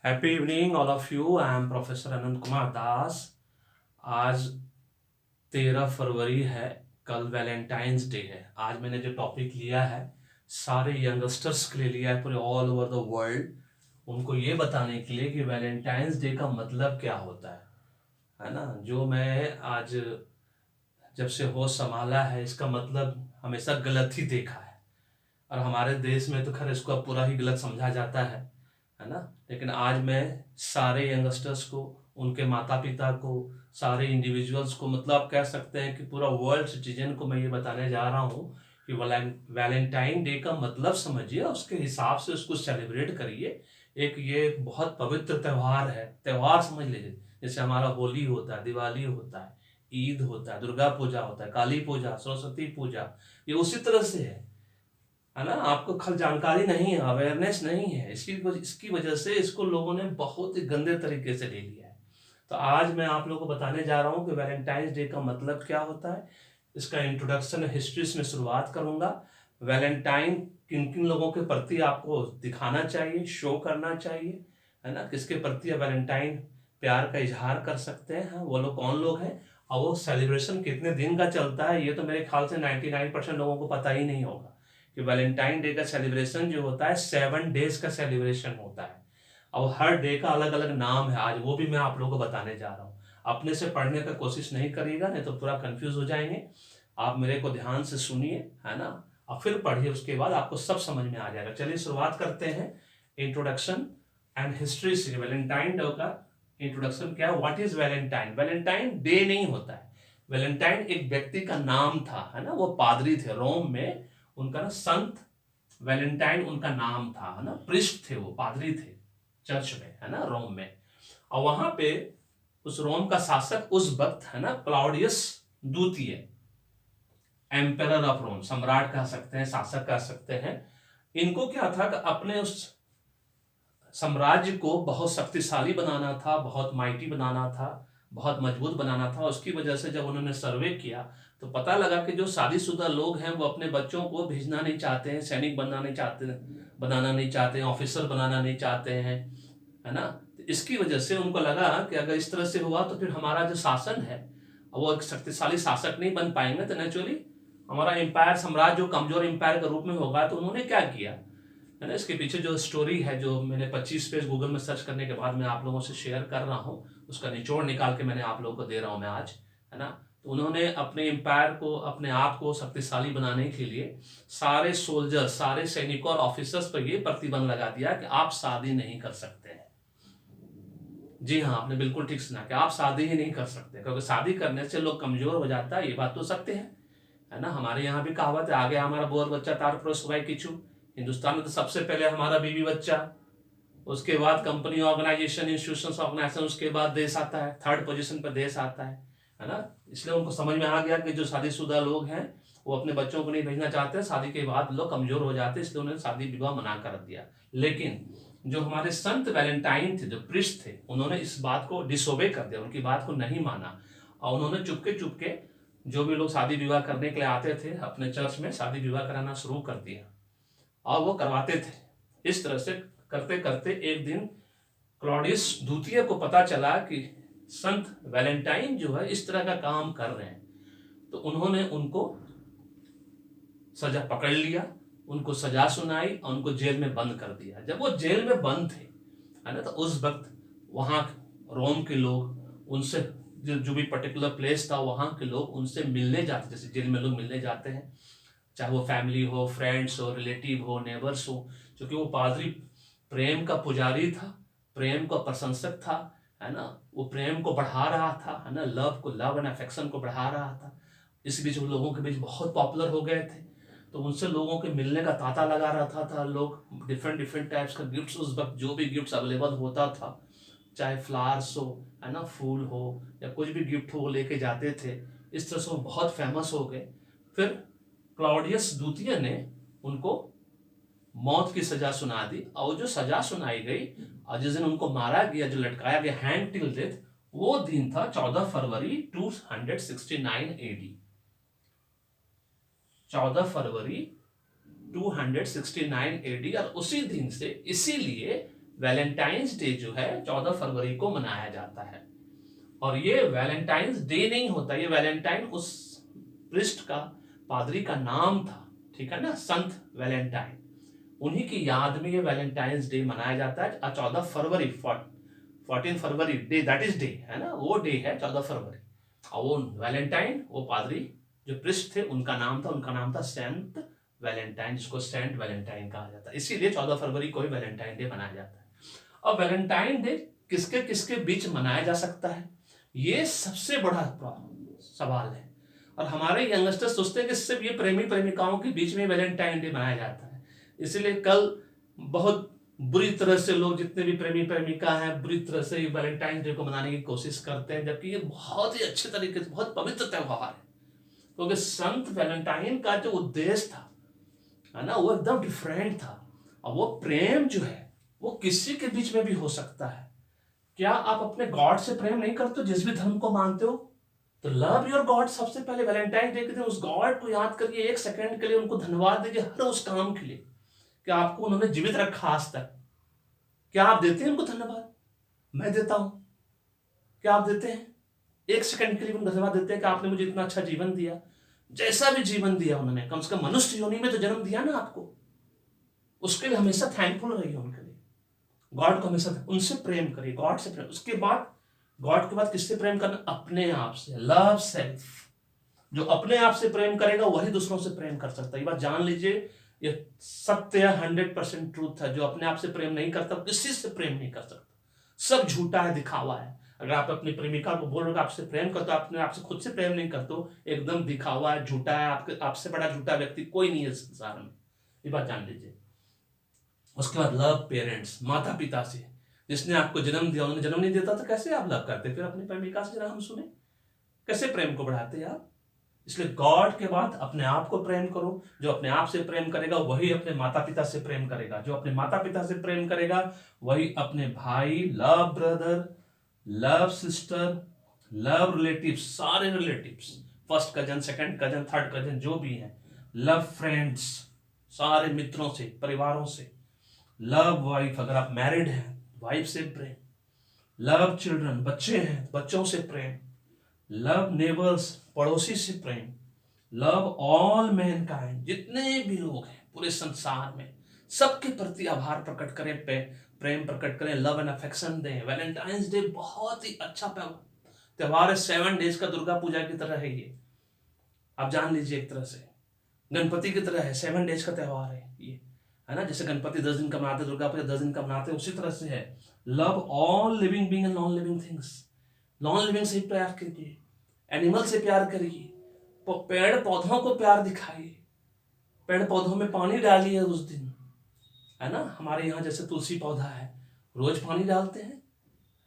Happy evening all of you. I am professor Anant Kumar Das. आज 13 फरवरी है। कल वैलेंटाइंस डे है। आज मैंने जो टॉपिक लिया है सारे यंगस्टर्स के लिए लिया है, पूरे ऑल ओवर द वर्ल्ड। उनको ये बताने के लिए कि वैलेंटाइंस डे का मतलब क्या होता है ना। जो मैं आज जब से होश संभाला है इसका मतलब हमेशा गलत ही देखा है। और हमारे देश में तो खैर इसको अब पूरा ही गलत समझा जाता है ना। लेकिन आज मैं सारे यंगस्टर्स को, उनके माता पिता को, सारे इंडिविजुअल्स को, मतलब आप कह सकते हैं कि पूरा वर्ल्ड सिटीजन को मैं ये बताने जा रहा हूँ कि वैलेंटाइन डे का मतलब समझिए, उसके हिसाब से उसको सेलिब्रेट करिए। एक ये बहुत पवित्र त्यौहार है, त्यौहार समझ लीजिए। जैसे हमारा होली होता है, दिवाली होता है, ईद होता है, दुर्गा पूजा होता है, काली पूजा, सरस्वती पूजा, ये उसी तरह से है ना। आपको खल जानकारी नहीं है, अवेयरनेस नहीं है, इसकी वजह से इसको लोगों ने बहुत ही गंदे तरीके से ले लिया है। तो आज मैं आप लोगों को बताने जा रहा हूँ कि वैलेंटाइंस डे का मतलब क्या होता है। इसका इंट्रोडक्शन हिस्ट्री में शुरुआत करूंगा। वैलेंटाइन किन किन लोगों के प्रति आपको दिखाना चाहिए, शो करना चाहिए, है ना। किसके प्रति वैलेंटाइन प्यार का इजहार कर सकते हैं, हाँ, वो लोग कौन लोग हैं, और वो सेलिब्रेशन कितने दिन का चलता है, ये तो मेरे ख्याल से 99% लोगों को पता ही नहीं होगा कि वैलेंटाइन डे का सेलिब्रेशन जो होता है 7 डेज का सेलिब्रेशन होता है। और हर डे का अलग अलग नाम है, आज वो भी मैं आप लोगों को बताने जा रहा हूँ। अपने से पढ़ने का कोशिश नहीं करिएगा, नहीं तो पूरा कंफ्यूज हो जाएंगे। आप मेरे को ध्यान से सुनिए, है ना, और फिर पढ़िए, उसके बाद आपको सब समझ में आ जाएगा। चलिए शुरुआत करते हैं इंट्रोडक्शन एंड हिस्ट्री से। वैलेंटाइन डे का इंट्रोडक्शन क्या है, what is Valentine. Valentine day नहीं होता है। वैलेंटाइन एक व्यक्ति का नाम था, है ना। वो पादरी थे रोम में, उनका ना संत वैलेंटाइन उनका नाम था, है ना। प्रिस्ट थे, वो पादरी थे चर्च में, है ना, रोम में। और वहां पे उस रोम का शासक उस वक्त, है ना, क्लाउडियस द्वितीय, एम्पेरर ऑफ रोम, सम्राट कह सकते हैं, शासक कह सकते हैं। इनको क्या था कि अपने उस साम्राज्य को बहुत शक्तिशाली बनाना था, बहुत माइटी बनाना था, बहुत मजबूत बनाना था। उसकी वजह से जब उन्होंने सर्वे किया तो पता लगा कि जो शादीशुदा लोग हैं वो अपने बच्चों को भेजना नहीं चाहते हैं, सैनिक बनाना नहीं चाहते हैं, ऑफिसर बनाना नहीं चाहते हैं, है ना। तो इसकी वजह से उनको लगा कि अगर इस तरह से हुआ तो फिर हमारा जो शासन है वो एक शक्तिशाली शासक नहीं बन पाएंगे, तो नेचुरली हमारा एम्पायर, साम्राज्य जो कमजोर एम्पायर के रूप में होगा। तो उन्होंने क्या किया, है ना, इसके पीछे जो स्टोरी है, जो मैंने 25 पेज गूगल में सर्च करने के बाद मैं आप लोगों से शेयर कर रहा हूँ, उसका निचोड़ निकाल के मैंने आप लोगों को दे रहा हूँ मैं आज, है ना। तो उन्होंने अपने एम्पायर को, अपने आप को शक्तिशाली बनाने के लिए सारे सोल्जर, सारे सैनिकों और ऑफिसर्स पर यह प्रतिबंध लगा दिया कि आप शादी नहीं कर सकते हैं। जी हाँ, आपने बिल्कुल ठीक सुना कि आप शादी ही नहीं कर सकते, क्योंकि शादी करने से लोग कमजोर हो जाता है, ये बात तो सत्य है ना। हमारे यहाँ भी कहावत है, आगे हमारा बोर बच्चा तार परोस भाई किचू। हिंदुस्तान में तो सबसे पहले हमारा बीवी बच्चा, उसके बाद कंपनी, ऑर्गेनाइजेशन, इंस्टीट्यूशन, ऑर्गेनाइजेशन, उसके बाद देश आता है, थर्ड पोजीशन पर देश आता है ना। इसलिए उनको समझ में आ गया कि जो शादीशुदा लोग हैं वो अपने बच्चों को नहीं भेजना चाहते, शादी के बाद लोग कमजोर हो जाते, इसलिए उन्होंने शादी विवाह मना कर दिया। लेकिन जो हमारे संत वैलेंटाइन थे, जो प्रिस्ट थे, उन्होंने इस बात को डिसोबे कर दिया, उनकी बात को नहीं माना। और उन्होंने चुपके चुपके जो भी लोग शादी विवाह करने के लिए आते थे अपने चर्च में, शादी विवाह कराना शुरू कर दिया और वो करवाते थे। इस तरह से करते करते एक दिन क्लॉडियस द्वितीय को पता चला कि संत वैलेंटाइन जो है इस तरह का काम कर रहे हैं। तो उन्होंने उनको सजा पकड़ लिया, उनको सजा सुनाई और उनको जेल में बंद कर दिया। जब वो जेल में बंद थे, है ना, तो उस वक्त वहाँ रोम के लोग उनसे, जो भी पर्टिकुलर प्लेस था, वहाँ के लोग उनसे मिलने जाते, जैसे जेल में लोग मिलने जाते हैं, चाहे वो फैमिली हो, फ्रेंड्स हो, रिलेटिव हो, नेबर्स हो। क्योंकि वो पादरी प्रेम का पुजारी था, प्रेम का प्रशंसक था, है ना। वो प्रेम को बढ़ा रहा था, है ना, लव को, लव एंड अफेक्शन को बढ़ा रहा था। इस बीच वो लोगों के बीच बहुत पॉपुलर हो गए थे। तो उनसे लोगों के मिलने का तांता लगा रहा था। लोग डिफरेंट डिफरेंट टाइप्स का गिफ्ट्स, उस वक्त जो भी गिफ्ट्स अवेलेबल होता था, चाहे फ्लावर्स हो, है ना, फूल हो, या कुछ भी गिफ्ट हो, वो लेके जाते थे। इस तरह से वो बहुत फेमस हो गए। फिर क्लॉडियस द्वितीय ने उनको मौत की सजा सुना दी, और जो सजा सुनाई गई और जिस दिन उनको मारा गया, जो लटकाया गया, हैंग टिल डेथ, वो दिन था 14 फरवरी 269 एडी। 14 फरवरी 269 एडी। और उसी दिन से, इसीलिए वैलेंटाइंस डे जो है 14 फरवरी को मनाया जाता है। और ये वैलेंटाइंस डे नहीं होता, ये वैलेंटाइन उस प्रिस्ट का, पादरी का नाम था, ठीक है ना, संत वैलेंटाइन। उन्हीं की याद में ये वैलेंटाइंस डे मनाया जाता है। 14 फरवरी 14 फरवरी डे, दैट इज डे, है ना, वो डे है 14 फरवरी। और वो वैलेंटाइन, वो पादरी जो प्रिस्ट थे, उनका नाम था सेंट वैलेंटाइन, जिसको सेंट वैलेंटाइन कहा जाता है। इसीलिए 14 फरवरी को ही वैलेंटाइन डे मनाया जाता है। और वैलेंटाइन डे किसके किसके बीच मनाया जा सकता है, ये सबसे बड़ा सवाल है। और हमारे यंगस्टर्स सोचते हैं कि सिर्फ ये प्रेमी प्रेमिकाओं के बीच में वैलेंटाइन डे मनाया जाता है। इसलिए कल बहुत बुरी तरह से लोग, जितने भी प्रेमी प्रेमिका हैं, बुरी तरह से वैलेंटाइन डे को मनाने की कोशिश करते हैं, जबकि ये बहुत ही अच्छे तरीके से, बहुत पवित्र त्यौहार है। क्योंकि संत वैलेंटाइन का जो उद्देश्य था, है ना, वो एकदम डिफरेंट था। और वो प्रेम जो है वो किसी के बीच में भी हो सकता है। क्या आप अपने गॉड से प्रेम नहीं करते हो, जिस भी धर्म को मानते हो? तो लव योर गॉड। सबसे पहले वैलेंटाइन डे के दिन उस गॉड को याद करिए, एक सेकंड के लिए उनको धन्यवाद दीजिए हर उस काम के लिए कि आपको उन्होंने जीवित रखा आज तक। क्या आप देते हैं उनको धन्यवाद? मैं देता हूं। क्या आप देते हैं? एक सेकंड के लिए उनको धन्यवाद देते हैं कि आपने मुझे इतना अच्छा जीवन दिया, जैसा भी जीवन दिया उन्होंने, कम से कम मनुष्य योनि में तो जन्म दिया ना आपको, उसके लिए हमेशा थैंकफुल रहिए उनके लिए। गॉड को हमेशा उनसे प्रेम करिए, गॉड से प्रेम। उसके बाद गॉड के बाद किससे प्रेम करना? अपने आप से। Love self. जो अपने आप से प्रेम करेगा वही दूसरों से प्रेम कर सकता है। ये बात जान लीजिए, ये सत्य है, 100% ट्रूथ है। जो अपने आप से प्रेम नहीं करता किसी से प्रेम नहीं कर सकता। सब झूठा है, दिखावा है। अगर आप अपनी प्रेमिका को बोल रहे हो आपसे प्रेम करते हो, अपने आप से खुद से प्रेम नहीं करते हो, एकदम दिखावा है, झूठा है। आपसे बड़ा झूठा व्यक्ति कोई नहीं है संसार में, ये बात जान लीजिए। उसके बाद लव पेरेंट्स, माता पिता से। जिसने आपको जन्म दिया, उन्होंने जन्म नहीं देता तो कैसे आप लव करते? फिर अपनी प्रेमिका से जरा हम सुने, कैसे प्रेम को बढ़ाते आप? इसलिए गॉड के बाद अपने आप को प्रेम करो। जो अपने आप से प्रेम करेगा वही अपने माता पिता से प्रेम करेगा। जो अपने माता पिता से प्रेम करेगा वही अपने भाई, love brother, love sister, love relative, सारे relatives, first cousin, second cousin, third cousin, जो भी हैं, लव फ्रेंड्स, सारे मित्रों से, परिवारों से। लव वाइफ, अगर आप मैरिड हैं वाइफ से प्रेम। लव चिल्ड्रन, बच्चे हैं बच्चों से प्रेम। लव नेबर्स, पड़ोसी से प्रेम। लव ऑल मैनकाइंड, जितने भी लोग हैं पूरे संसार में, सबके प्रति आभार प्रकट करें, प्रेम प्रकट करें, लव एंड अफेक्शन दें। वैलेंटाइंस डे बहुत ही अच्छा त्योहार है, 7 डेज का दुर्गा पूजा की तरह है ये, आप जान लीजिए। एक तरह से गणपति की तरह है, 7 डेज का त्योहार है ये, है ना। जैसे गणपति 10 दिन का मनाते, दुर्गा पूजा 10 दिन का मनाते, उसी तरह से है। Love all living being and non living things. Non living से प्यार कीजिए, एनिमल से प्यार करिए, पेड़ पौधों को प्यार दिखाइए, पेड़ पौधों में पानी डालिए उस दिन, है ना। हमारे यहाँ जैसे तुलसी पौधा है, रोज पानी डालते हैं,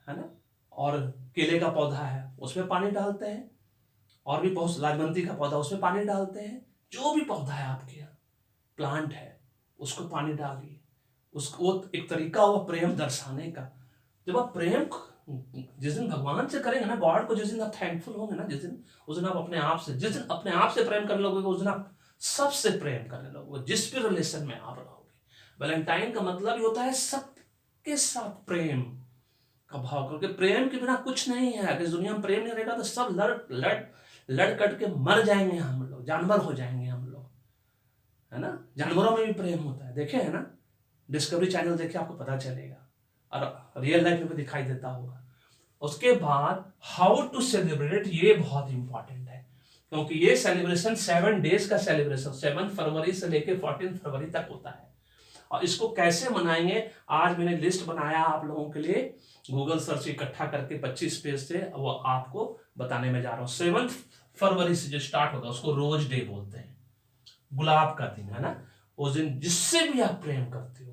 है ना। और केले का पौधा है, उसमें पानी डालते हैं। और भी बहुत, लाजवंती का पौधा, उसमें पानी डालते हैं। जो भी पौधा है आपके यहाँ, प्लांट है, उसको पानी डालिए। उसको, वो एक तरीका हुआ प्रेम दर्शाने का। जब आप प्रेम जिस दिन भगवान से करेंगे ना, गॉड को, जिस दिन आप थैंकफुल होंगे ना, उस दिन आप अपने आप से, जिस दिन अपने आप से प्रेम करने लगोगे, उस दिन आप सबसे प्रेम करने लगोगे, जिस भी रिलेशन में आप रहोगे। वैलेंटाइन का मतलब ये होता है सबके साथ प्रेम का भाव, क्योंकि प्रेम के बिना कुछ नहीं है। अगर दुनिया में प्रेम नहीं रहेगा तो सब लड़ कट के मर जाएंगे हम लोग, जानवर हो जाएंगे हम लोग, है ना। जानवरों में भी प्रेम होता है, देखे है ना, डिस्कवरी चैनल देखे आपको पता चलेगा, और रियल लाइफ में भी दिखाई देता होगा। उसके बाद हाउ टू सेलिब्रेट, ये बहुत इंपॉर्टेंट है, क्योंकि ये सेलिब्रेशन 7 डेज का सेलिब्रेशन 7 फरवरी से लेकर 14 फरवरी तक होता है। और इसको कैसे मनाएंगे, आज मैंने लिस्ट बनाया आप लोगों के लिए, गूगल सर्च इकट्ठा करके 25 पेज से, वो आपको बताने में जा रहा हूँ। 7 फरवरी से जो स्टार्ट होगा उसको रोज डे बोलते हैं, गुलाब का दिन, है ना। उस दिन जिससे भी आप प्रेम करते हो,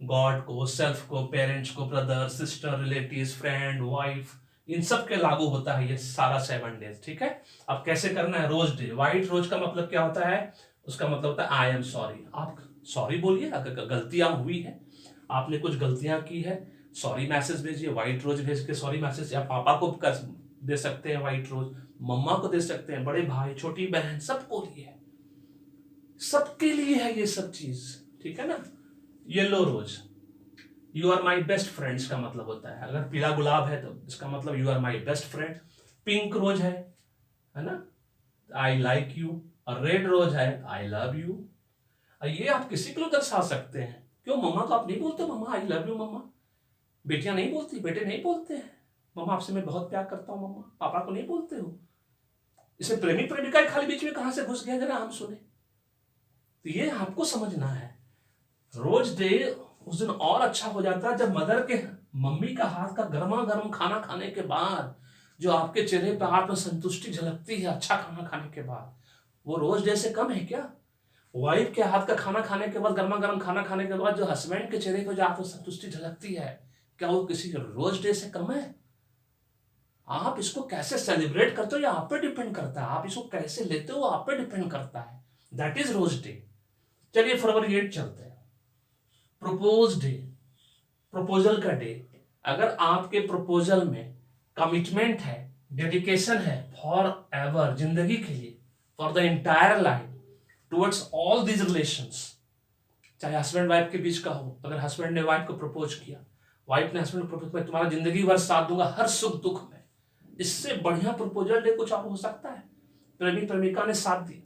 गॉड को, सेल्फ को, पेरेंट्स को, brother, sister, relatives, friend, wife, इन सब के लागू होता है ये सारा 7 डेज, ठीक है। अब कैसे करना है? Rose day. व्हाइट रोज का मतलब क्या होता है? उसका मतलब होता है आई एम सॉरी। आप सॉरी बोलिए, अगर गलतियां हुई है, आपने कुछ गलतियां की है, सॉरी मैसेज भेजिए। व्हाइट रोज भेज के सॉरी मैसेज, या पापा को दे सकते हैं व्हाइट रोज, मम्मा को दे सकते हैं, बड़े भाई, छोटी बहन, सबको लिए, सबके लिए है ये सब चीज, ठीक है ना। Yellow rose, you are my best friends का मतलब होता है, अगर पीला गुलाब है तो इसका मतलब you are my best friend. Pink rose है ना, आई लाइक यू। और रेड रोज है, आई लव यू। ये आप किसी को दर्शा सकते हैं। क्यों मम्मा को आप नहीं बोलते मम्मा आई लव यू मम्मा? बेटियां नहीं बोलती, बेटे नहीं बोलते हैं मम्मा आपसे मैं बहुत प्यार करता हूँ मम्मा? पापा को नहीं बोलते हो? इसमें प्रेमी प्रेमिका खाली बीच में कहां से घुस गया, जरा हम सुने। तो ये आपको समझना है। रोज डे उस दिन और अच्छा हो जाता है जब मदर के, मम्मी का हाथ का गर्मा गर्म खाना खाने के बाद जो आपके चेहरे पर आत्मसंतुष्टि झलकती है अच्छा खाना खाने के बाद, वो रोज डे से कम है क्या? वाइफ के हाथ का खाना खाने के बाद, गर्मा गर्म खाना खाने के बाद जो हस्बैंड के चेहरे पर जो आत्मसंतुष्टि झलकती है, क्या वो किसी रोज डे से कम है? आप इसको कैसे सेलिब्रेट करते हो ये आप पे डिपेंड करता है, आप इसको कैसे लेते हो आप पे डिपेंड करता है। That is rose day. चलिए फरवरी 8 चलते हैं, प्रपोज डे, प्रपोजल का डे। अगर आपके प्रपोजल में कमिटमेंट है, डेडिकेशन है फॉर एवर, जिंदगी के लिए, for the entire life, towards all these relations, चाहे हस्बैंड वाइफ के बीच का हो, अगर हस्बैंड ने वाइफ को प्रपोज किया, वाइफ ने हस्बैंड को प्रपोज किया, तुम्हारा जिंदगी भर साथ दूंगा हर सुख दुख में, इससे बढ़िया प्रपोजल डे कुछ और हो सकता है? प्रेमी प्रेमिका ने साथ दिया,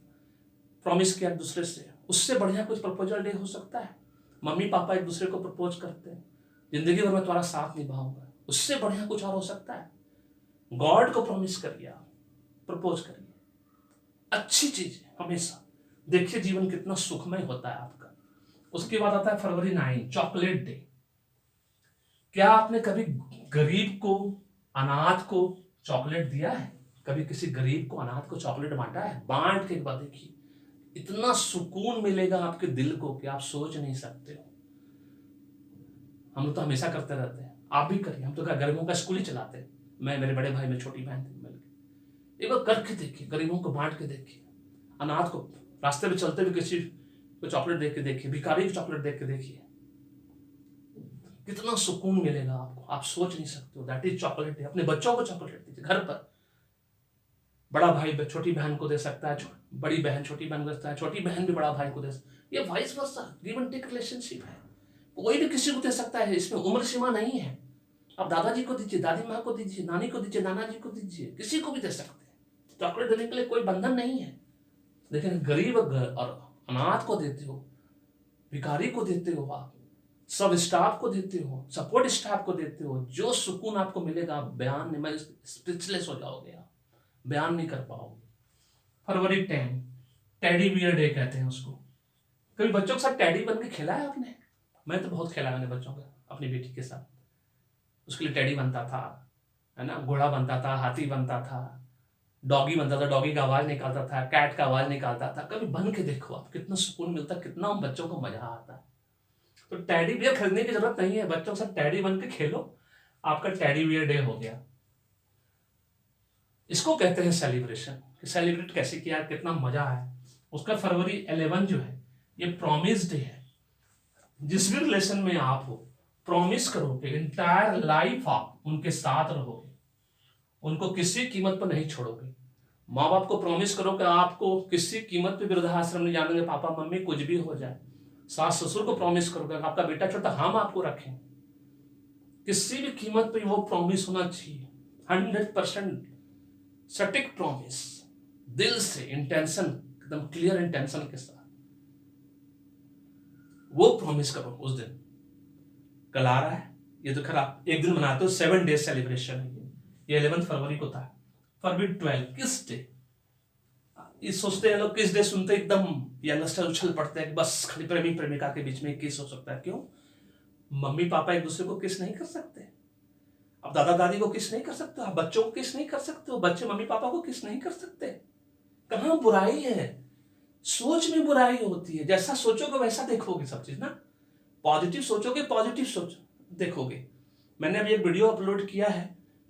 प्रॉमिस किया एक दूसरे से, उससे बढ़िया कुछ प्रपोजल डे हो सकता है? मम्मी पापा एक दूसरे को प्रपोज करते हैं, जिंदगी भर में तुम्हारा साथ निभाऊंगा, उससे बढ़िया कुछ और हो सकता है? गॉड को प्रॉमिस करिए, आप प्रपोज करिए, अच्छी चीज है हमेशा। देखिए जीवन कितना सुखमय होता है आपका। उसके बाद आता है फरवरी 9, चॉकलेट डे। क्या आपने कभी गरीब को, अनाथ को चॉकलेट दिया है? कभी किसी गरीब को, अनाथ को चॉकलेट बांटा है? बांट के एक बार देखिए, इतना सुकून मिलेगा आपके दिल को कि आप सोच नहीं सकते हो। हम लोग तो हमेशा करते रहते हैं, आप भी करिए। हम तो क्या गरीबों का स्कूल ही चलाते हैं, मैं, मेरे बड़े भाई, मेरी छोटी बहन थी मिलकर। एक बार करके देखिए, गरीबों को बांट के देखिए, अनाथ को, रास्ते में चलते हुए किसी को चॉकलेट देख के देखिए, भिखारी को चॉकलेट देख के देखिए, कितना सुकून मिलेगा आपको, आप सोच नहीं सकते हो। That is chocolate day. अपने बच्चों को चॉकलेट दीजिए घर पर। बड़ा भाई छोटी बहन को दे सकता है, बड़ी बहन छोटी बहन को दे सकता है, छोटी बहन भी बड़ा भाई को दे सकता है, ये vice versa give and take relationship है। कोई भी किसी को दे सकता है, इसमें उम्र सीमा नहीं है। आप दादाजी को दीजिए, दादी माँ को दीजिए, नानी को दीजिए, नाना जी को दीजिए, किसी को भी दे सकते हैं। चॉकलेट देने के लिए कोई बंधन नहीं है। लेकिन गरीब और अनाथ को देते हो, भिखारी को देते हो, आप सब स्टाफ को देते हो, सपोर्ट स्टाफ को देते हो, जो सुकून आपको मिलेगा आप बयान नहीं, मैं स्पीचलेस हो जाओगे, आप बयान नहीं कर पाओगे। फरवरी 10, टेडी बियर डे कहते हैं उसको। कभी बच्चों के साथ टेडी बन के खेला है आपने? मैं तो बहुत खेला मैंने बच्चों का, अपनी बेटी के साथ। उसके लिए टेडी बनता था, है ना, घोड़ा बनता था, हाथी बनता था, डॉगी बनता था, डॉगी का आवाज निकालता था, कैट का आवाज निकालता था। कभी बन के देखो आप, कितना सुकून मिलता है, कितना उन बच्चों को मजा आता है। तो टेडी बियर खरीदने की जरूरत नहीं है, बच्चों के साथ टेडी बन के खेलो, आपका टेडी बियर डे हो गया। इसको कहते हैं सेलिब्रेशन, कि सेलिब्रेट कैसे किया, कितना मजा है उसका। फरवरी 11 जो है ये प्रॉमिस डे है। जिस भी रिलेशन में आप हो, प्रॉमिस करो कि इंटायर लाइफ आप उनके साथ रहोगे, उनको किसी कीमत पर नहीं छोड़ोगे। माँ बाप को प्रॉमिस करो कि आपको किसी कीमत पे वृद्धाश्रम नहीं जानेंगे, पापा मम्मी कुछ भी हो जाए। सास ससुर को प्रॉमिस करो कि आपका बेटा छोटा, हम आपको रखें। किसी भी कीमत पे वो प्रॉमिस होना चाहिए, 100% सटीक प्रॉमिस, दिल से, इंटेंशन, एकदम क्लियर इंटेंशन के साथ वो प्रॉमिस करो उस दिन। कल आ रहा है ये, तो खैर आप एक दिन मनाते हो, 7 डेज सेलिब्रेशन है ये 11 फरवरी को था। फरवरी 12, किस डे। इस सोचते हैं लोग, किस डे सुनते एकदम यंगस्टर उछल पड़ते हैं कि बस खाली प्रेमी प्रेमिका के बीच में किस हो सकता है। क्यों? मम्मी पापा एक दूसरे को किस नहीं कर सकते? आप दादा दादी को किस नहीं कर सकते? आप बच्चों को किस नहीं कर सकते हो? बच्चे मम्मी पापा को किस नहीं कर सकते? कहां बुराई है? सोच में बुराई होती है, जैसा सोचोगे वैसा देखोगे सब चीज ना। पॉजिटिव सोचोगे, पॉजिटिव सोच देखोगे। मैंने अभी एक वीडियो अपलोड किया है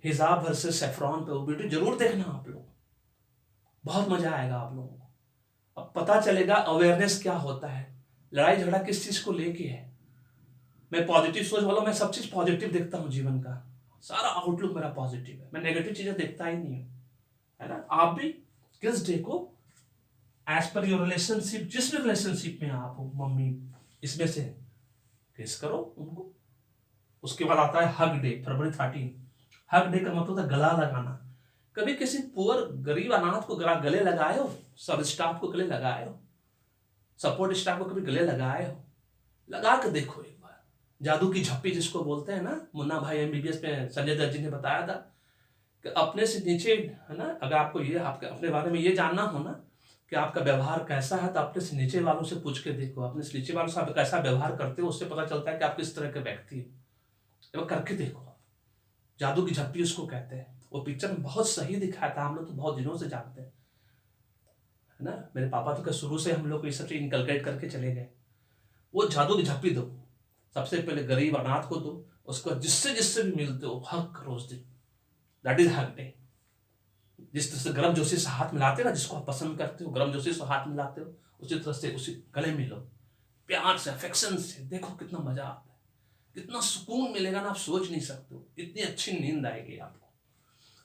हिजाब वर्सेस सेफ्रॉन पे, वो वीडियो जरूर देखना आप लोग, बहुत मजा आएगा आप लोगों को। अब पता चलेगा अवेयरनेस क्या होता है, लड़ाई झगड़ा किस चीज को लेके है। मैं पॉजिटिव सोच वाला, मैं सब चीज पॉजिटिव देखता हूँ, जीवन का सारा आउटलुक मेरा पॉजिटिव है, मैं नेगेटिव चीजें देखता ही नहीं हूँ, है ना। आप भी किस डे को एज पर योर रिलेशनशिप, जिस भी रिलेशनशिप में आप हो, मम्मी इसमें से किस करो उनको, उसके बाद आता है हग डे, फरवरी 13। हग डे का मतलब होता है गला लगाना। कभी किसी पुअर गरीब अनाथ को गले लगाए हो? सब स्टाफ को गले लगाए हो? सपोर्ट स्टाफ को कभी गले लगाए हो? लगा के देखो एक बार। जादू की झप्पी जिसको बोलते हैं ना, मुन्ना भाई एमबीबीएस में संजय दत्त जी ने बताया था कि अपने से नीचे, है ना, अगर आपको ये आपके अपने बारे में ये जानना हो ना कि आपका व्यवहार कैसा है, तो अपने से नीचे वालों से पूछ के देखो। अपने से नीचे वालों से आप कैसा व्यवहार करते हो, उससे पता चलता है कि आप किस तरह के व्यक्ति हो। वो करके देखो। जादू की झप्पी उसको कहते हैं। वो पिक्चर में बहुत सही दिखाया था, हम लोग तो बहुत दिनों से जानते हैं, है ना। मेरे पापा तो शुरू से हम लोग को ये सब चीज इनकलकेट करके चले गए। वो जादू की झप्पी दो, सबसे पहले गरीब अनाथ को दो, उसके बाद जिससे जिससे भी मिलते हो हक करो उस दिन। दैट इज हक डे। जिस तरह से गर्म जोशी से हाथ मिलाते हो ना, जिसको आप पसंद करते हो, गर्म जोशी से हाथ मिलाते हो, उसी तरह से उसी गले मिलो, प्यार से, अफेक्शन से। देखो कितना मजा आता है, कितना सुकून मिलेगा ना, आप सोच नहीं सकते हो। इतनी अच्छी नींद आएगी आपको।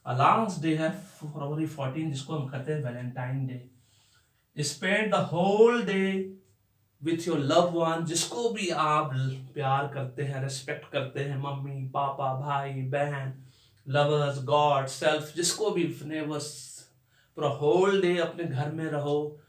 लास्ट डे है फरवरी 14, जिसको हम कहते हैं Valentine day. Spend the whole day with your love one, जिसको भी आप प्यार करते हैं, रिस्पेक्ट करते हैं, मम्मी पापा भाई बहन, लवर्स, गॉड, सेल्फ, जिसको भी नेबर्स, पूरा होल डे अपने घर में रहो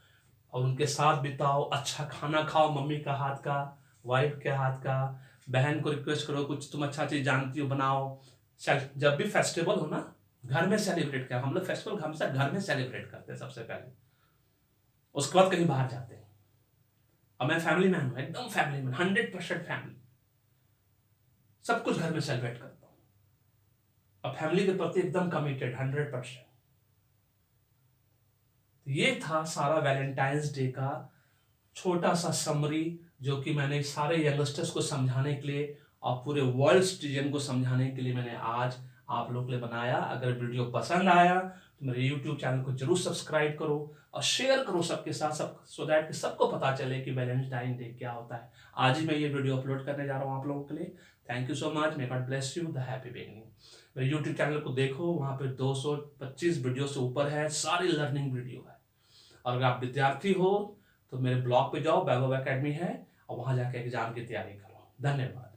और उनके साथ बिताओ। अच्छा खाना खाओ, मम्मी का हाथ का, वाइफ के हाथ का। बहन को रिक्वेस्ट करो कुछ तुम अच्छा चीज जानती हो बनाओ। जब भी फेस्टिवल हो ना, घर में सेलिब्रेट करें। हम लोग फेस्टिवल हमेशा घर में सेलिब्रेट करते हैं सबसे पहले, उसके बाद कहीं बाहर जाते हैं। और मैं फैमिली मैन हूं, एकदम फैमिली मैन, 100% फैमिली। सब कुछ घर में सेलिब्रेट करता हूं और फैमिली के प्रति एकदम कमिटेड 100%। ये था सारा वैलेंटाइंस डे का छोटा सा समरी, जो कि मैंने सारे यंगस्टर्स को समझाने के लिए और पूरे वर्ल्ड सिटीजन को समझाने के लिए मैंने आज आप लोग के लिए बनाया। अगर वीडियो पसंद आया तो मेरे यूट्यूब चैनल को जरूर सब्सक्राइब करो और शेयर करो सबके साथ, सब सो दैट कि सबको पता चले कि वैलेंटाइन डे क्या होता है। आज ही मैं ये वीडियो अपलोड करने जा रहा हूँ आप लोगों के लिए। Thank you so much. May God bless you. The happy beginning. मेरे यूट्यूब चैनल को देखो, वहाँ पे 225 वीडियो से ऊपर है, सारी लर्निंग वीडियो है। और अगर आप विद्यार्थी हो तो मेरे ब्लॉग पे जाओ, वैभव एकेडमी है, और वहां जाके एग्जाम की तैयारी करो। धन्यवाद।